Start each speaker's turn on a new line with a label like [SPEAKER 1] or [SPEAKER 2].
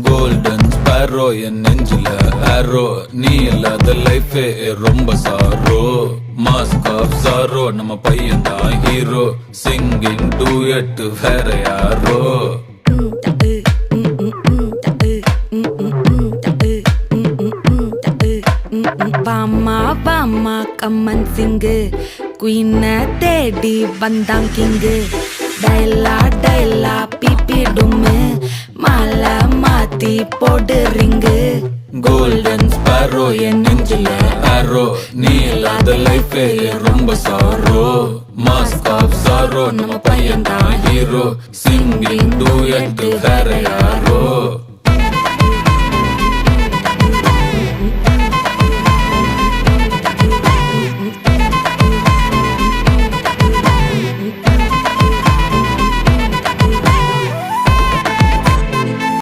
[SPEAKER 1] Golden Sparrow என் நெஞ்சில ஆரோ, நீ இல்லாத லைஃபே ரொம்ப சாரோ. மாஸ்க் ஆஃப் சாரோ, நம்ம பையன் தான் ஹீரோ. சிங்கிங் டூயட் வேற யாரோ.
[SPEAKER 2] வாமா வாமா கம்மன் சிங்கு, குயின தேடி வந்தான் கிங்கு. டைலா டைலா பிபி டும்மு, மாலை மாத்தி போடு ரிங்கு.
[SPEAKER 1] கோல்டன் ஸ்பேரோ என் நெஞ்சில ஆரோ, நீ இல்லாத லைஃபே ரொம்ப சாரோ. மாஸ்க் ஆஃப் சாரோ, நம்ம பையன் தான் ஹீரோ. சிங்கிங் டூயட் வேற யாரோ.